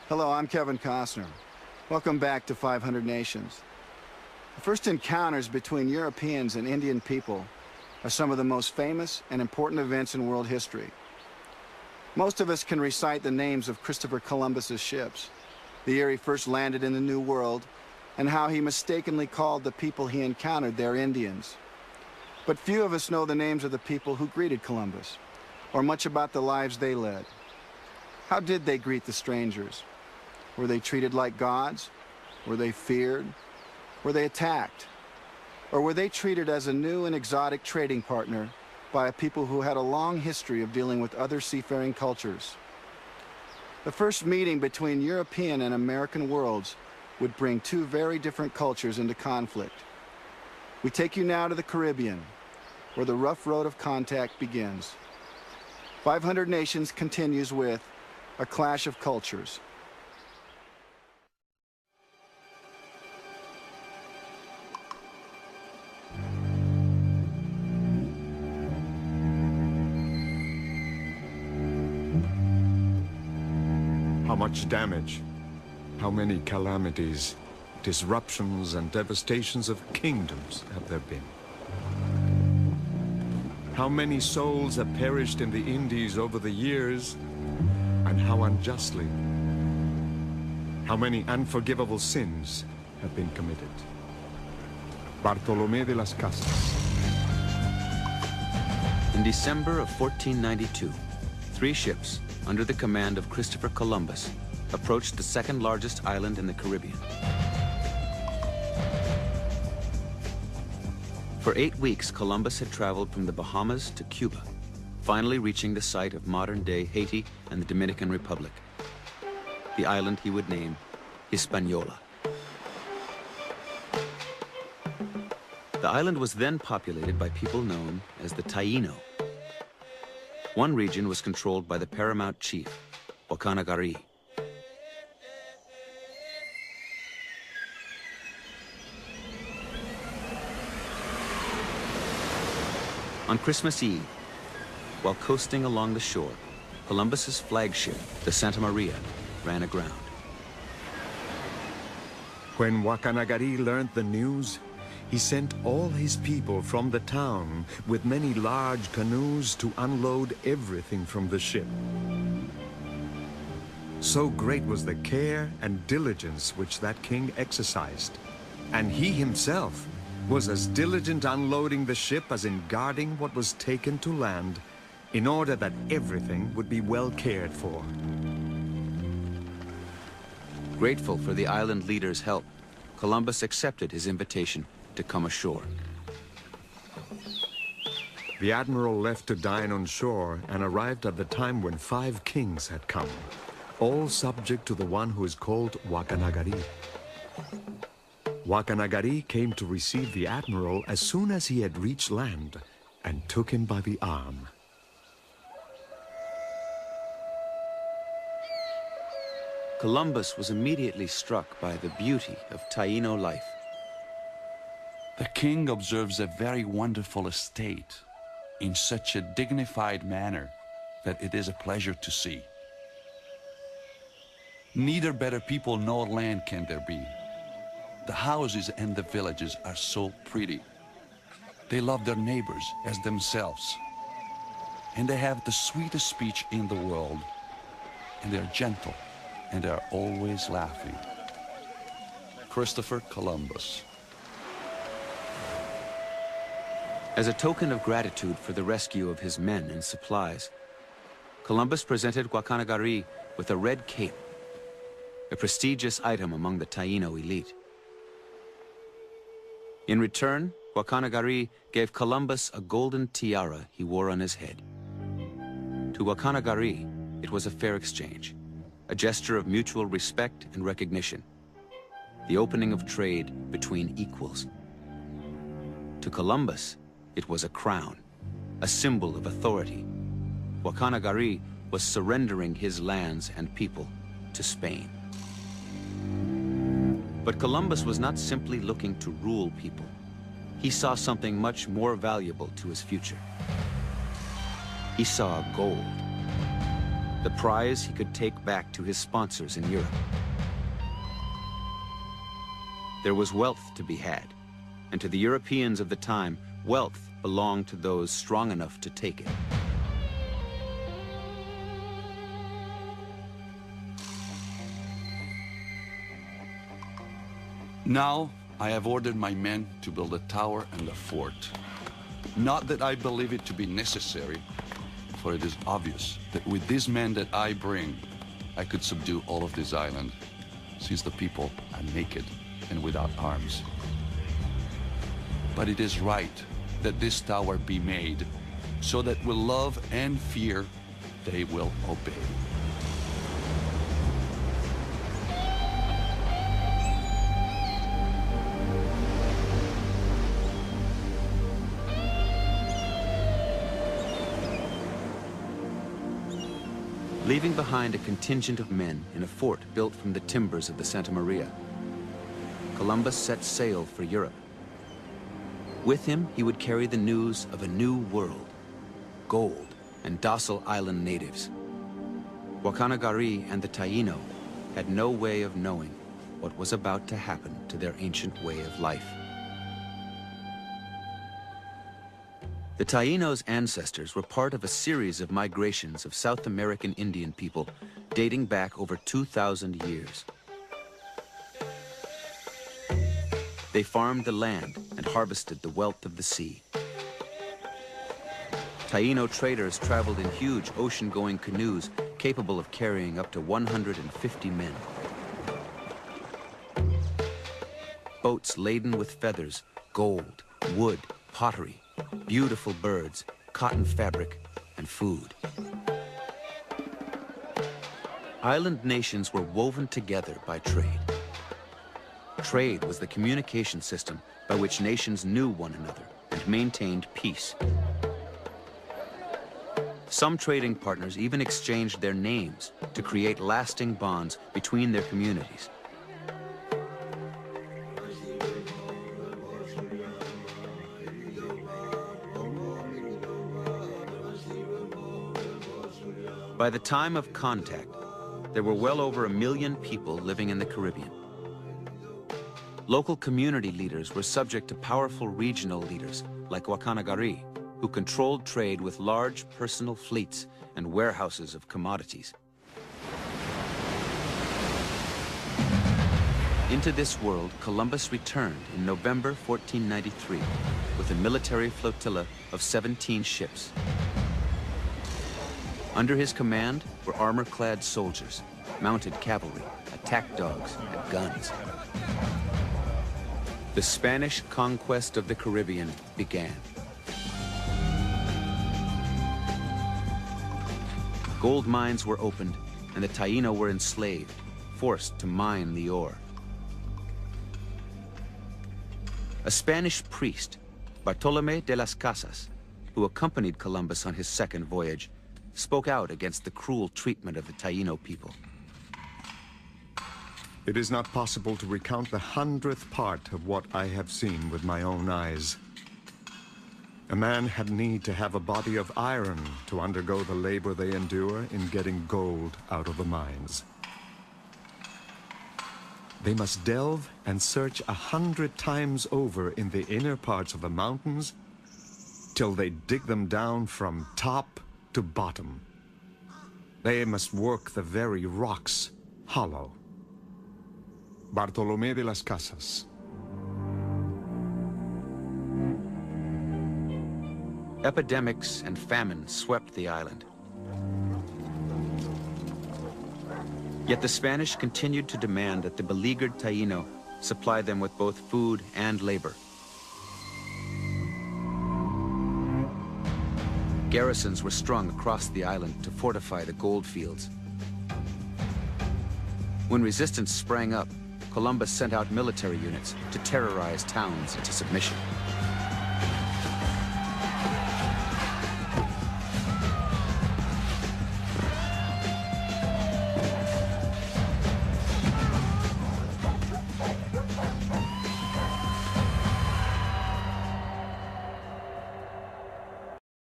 Hello, I'm Kevin Costner. Welcome back to 500 Nations. The first encounters between Europeans and Indian people are some of the most famous and important events in world history. Most of us can recite the names of Christopher Columbus's ships, the year he first landed in the New World, and how he mistakenly called the people he encountered there Indians. But few of us know the names of the people who greeted Columbus, or much about the lives they led. How did they greet the strangers? Were they treated like gods? Were they feared? Were they attacked? Or were they treated as a new and exotic trading partner by a people who had a long history of dealing with other seafaring cultures? The first meeting between European and American worlds would bring two very different cultures into conflict. We take you now to the Caribbean, where the rough road of contact begins. 500 Nations continues with A Clash of Cultures. How much damage, how many calamities, disruptions and devastations of kingdoms have there been? How many souls have perished in the Indies over the years, and how unjustly? How many unforgivable sins have been committed? Bartolomé de las Casas. In December of 1492, 3 ships under the command of Christopher Columbus approached the second largest island in the Caribbean. For 8 weeks, Columbus had traveled from the Bahamas to Cuba, finally reaching the site of modern-day Haiti and the Dominican Republic. The island he would name Hispaniola. The island was then populated by people known as the Taino. One region was controlled by the paramount chief, Wakanagari. On Christmas Eve, while coasting along the shore, Columbus's flagship, the Santa Maria, ran aground. When Wakanagari learned the news, he sent all his people from the town with many large canoes to unload everything from the ship. So great was the care and diligence which that king exercised, and he himself was as diligent unloading the ship as in guarding what was taken to land, in order that everything would be well cared for. Grateful for the island leader's help, Columbus accepted his invitation to come ashore. The admiral left to dine on shore and arrived at the time when 5 kings had come, all subject to the one who is called Wakanagari. Wakanagari came to receive the admiral as soon as he had reached land and took him by the arm. Columbus was immediately struck by the beauty of Taino life. The king observes a very wonderful estate in such a dignified manner that it is a pleasure to see. Neither better people nor land can there be. The houses and the villages are so pretty. They love their neighbors as themselves. And they have the sweetest speech in the world. And they're gentle, and they're always laughing. Christopher Columbus. As a token of gratitude for the rescue of his men and supplies, Columbus presented Wakanagari with a red cape, a prestigious item among the Taino elite. In return, Wakanagari gave Columbus a golden tiara he wore on his head. To Wakanagari, it was a fair exchange, a gesture of mutual respect and recognition, the opening of trade between equals. To Columbus, it was a crown, a symbol of authority. Wakanagari was surrendering his lands and people to Spain. But Columbus was not simply looking to rule people. He saw something much more valuable to his future. He saw gold. the prize he could take back to his sponsors in Europe. There was wealth to be had, and to the Europeans of the time, wealth belonged to those strong enough to take it. Now, I have ordered my men to build a tower and a fort. Not that I believe it to be necessary, for it is obvious that with these men that I bring, I could subdue all of this island, since the people are naked and without arms. But it is right that this tower be made, so that with love and fear, they will obey. Leaving behind a contingent of men in a fort built from the timbers of the Santa Maria, Columbus set sail for Europe. With him, he would carry the news of a new world, gold and docile island natives. Wakanagari and the Taino had no way of knowing what was about to happen to their ancient way of life. The Taino's ancestors were part of a series of migrations of South American Indian people dating back over 2,000 years. They farmed the land and harvested the wealth of the sea. Taino traders traveled in huge ocean-going canoes capable of carrying up to 150 men. Boats laden with feathers, gold, wood, pottery, beautiful birds, cotton fabric, and food. Island nations were woven together by trade. Trade was the communication system by which nations knew one another and maintained peace. Some trading partners even exchanged their names to create lasting bonds between their communities. By the time of contact, there were well over 1 million people living in the Caribbean. Local community leaders were subject to powerful regional leaders like Wakanagari, who controlled trade with large personal fleets and warehouses of commodities. Into this world, Columbus returned in November 1493 with a military flotilla of 17 ships. Under his command were armor-clad soldiers, mounted cavalry, attack dogs, and guns. The Spanish conquest of the Caribbean began. Gold mines were opened, and the Taino were enslaved, forced to mine the ore. A Spanish priest, Bartolomé de las Casas, who accompanied Columbus on his second voyage, spoke out against the cruel treatment of the Taino people. It is not possible to recount the 100th part of what I have seen with my own eyes. A man had need to have a body of iron to undergo the labor they endure in getting gold out of the mines. They must delve and search 100 times over in the inner parts of the mountains till they dig them down from top to bottom. They must work the very rocks hollow. Bartolomé de las Casas. Epidemics and famine swept the island. Yet the Spanish continued to demand that the beleaguered Taino supply them with both food and labor. Garrisons were strung across the island to fortify the gold fields. When resistance sprang up, Columbus sent out military units to terrorize towns into submission.